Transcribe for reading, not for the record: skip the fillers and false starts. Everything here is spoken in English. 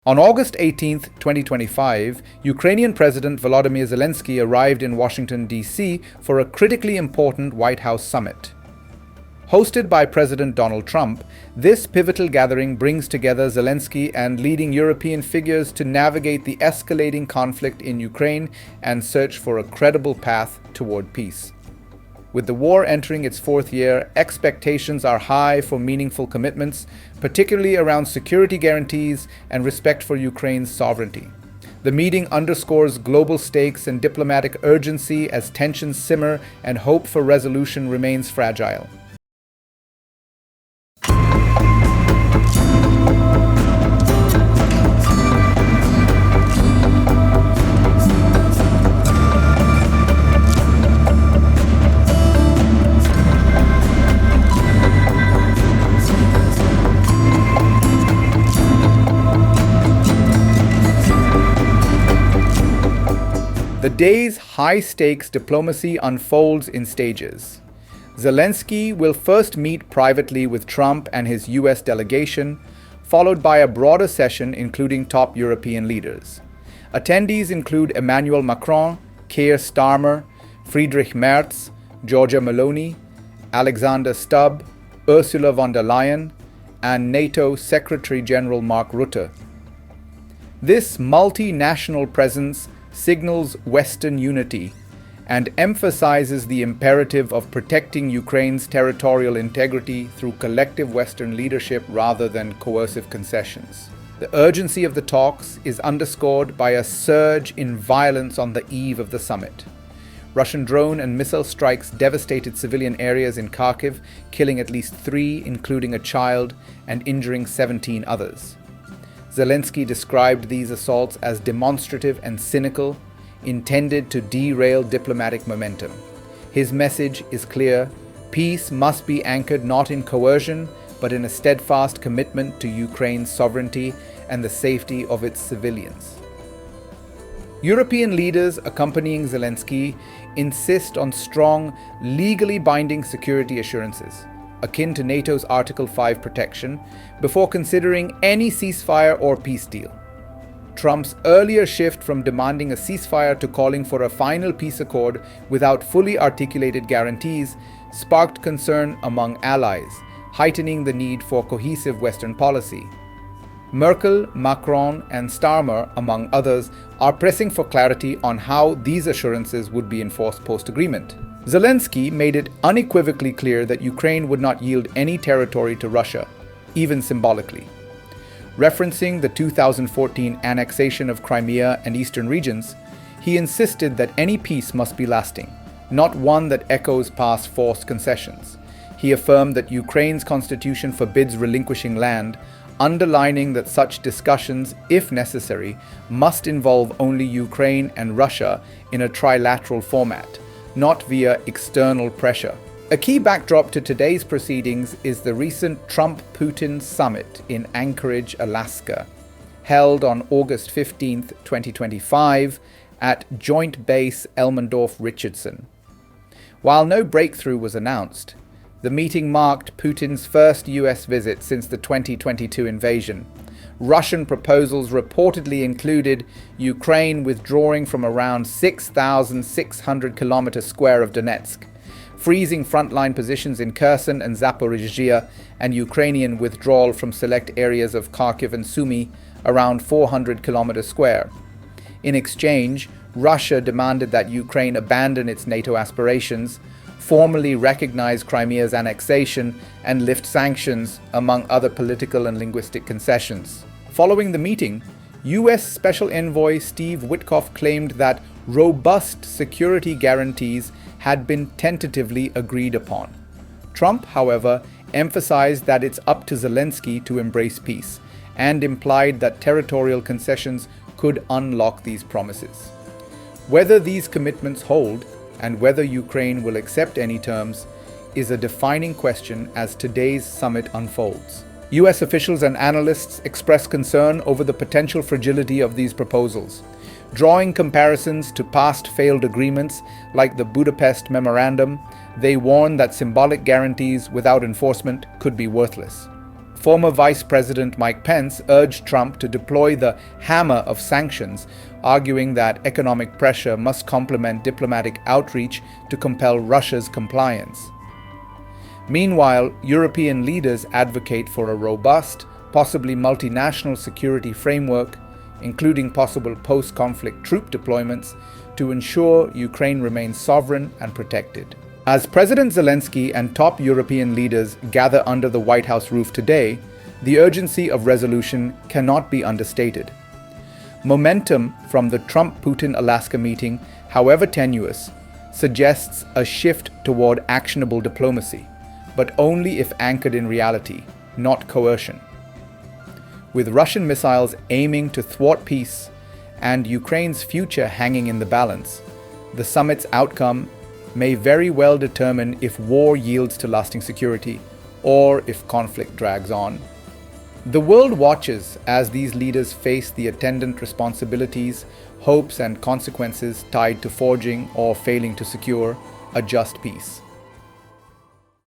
On August 18, 2025, Ukrainian President Volodymyr Zelenskyy arrived in Washington, D.C. for a critically important White House summit. Hosted by President Donald Trump, this pivotal gathering brings together Zelenskyy and leading European figures to navigate the escalating conflict in Ukraine and search for a credible path toward peace. With the war entering its fourth year, expectations are high for meaningful commitments, particularly around security guarantees and respect for Ukraine's sovereignty. The meeting underscores global stakes and diplomatic urgency as tensions simmer and hope for resolution remains fragile. The day's high-stakes diplomacy unfolds in stages. Zelenskyy will first meet privately with Trump and his U.S. delegation, followed by a broader session including top European leaders. Attendees include Emmanuel Macron, Keir Starmer, Friedrich Merz, Giorgia Meloni, Alexander Stubb, Ursula von der Leyen, and NATO Secretary-General Mark Rutte. This multinational presence signals Western unity and emphasizes the imperative of protecting Ukraine's territorial integrity through collective Western leadership rather than coercive concessions. The urgency of the talks is underscored by a surge in violence on the eve of the summit. Russian drone and missile strikes devastated civilian areas in Kharkiv, killing at least 3, including a child, and injuring 17 others. Zelenskyy described these assaults as demonstrative and cynical, intended to derail diplomatic momentum. His message is clear: peace must be anchored not in coercion, but in a steadfast commitment to Ukraine's sovereignty and the safety of its civilians. European leaders accompanying Zelenskyy insist on strong, legally binding security assurances, akin to NATO's Article 5 protection, before considering any ceasefire or peace deal. Trump's earlier shift from demanding a ceasefire to calling for a final peace accord without fully articulated guarantees sparked concern among allies, heightening the need for cohesive Western policy. Merkel, Macron, and Starmer, among others, are pressing for clarity on how these assurances would be enforced post-agreement. Zelenskyy made it unequivocally clear that Ukraine would not yield any territory to Russia, even symbolically. Referencing the 2014 annexation of Crimea and eastern regions, he insisted that any peace must be lasting, not one that echoes past forced concessions. He affirmed that Ukraine's constitution forbids relinquishing land, underlining that such discussions, if necessary, must involve only Ukraine and Russia in a trilateral format, not via external pressure. A key backdrop to today's proceedings is the recent Trump-Putin summit in Anchorage, Alaska, held on August 15, 2025, at Joint Base Elmendorf-Richardson. While no breakthrough was announced, the meeting marked Putin's first US visit since the 2022 invasion. Russian proposals reportedly included Ukraine withdrawing from around 6,600 kilometers square of Donetsk, freezing frontline positions in Kherson and Zaporizhzhia, and Ukrainian withdrawal from select areas of Kharkiv and Sumy, around 400 kilometers square. In exchange, Russia demanded that Ukraine abandon its NATO aspirations, formally recognize Crimea's annexation, and lift sanctions, among other political and linguistic concessions. Following the meeting, U.S. Special Envoy Steve Witkoff claimed that robust security guarantees had been tentatively agreed upon. Trump, however, emphasized that it's up to Zelenskyy to embrace peace, and implied that territorial concessions could unlock these promises. Whether these commitments hold, and whether Ukraine will accept any terms, is a defining question as today's summit unfolds. US officials and analysts express concern over the potential fragility of these proposals, drawing comparisons to past failed agreements like the Budapest Memorandum. They warn that symbolic guarantees without enforcement could be worthless. Former Vice President Mike Pence urged Trump to deploy the hammer of sanctions, arguing that economic pressure must complement diplomatic outreach to compel Russia's compliance. Meanwhile, European leaders advocate for a robust, possibly multinational security framework, including possible post-conflict troop deployments, to ensure Ukraine remains sovereign and protected. As President Zelensky and top European leaders gather under the White House roof today, the urgency of resolution cannot be understated. Momentum from the Trump-Putin Alaska meeting, however tenuous, suggests a shift toward actionable diplomacy, but only if anchored in reality, not coercion. With Russian missiles aiming to thwart peace and Ukraine's future hanging in the balance, the summit's outcome may very well determine if war yields to lasting security or if conflict drags on. The world watches as these leaders face the attendant responsibilities, hopes, and consequences tied to forging or failing to secure a just peace.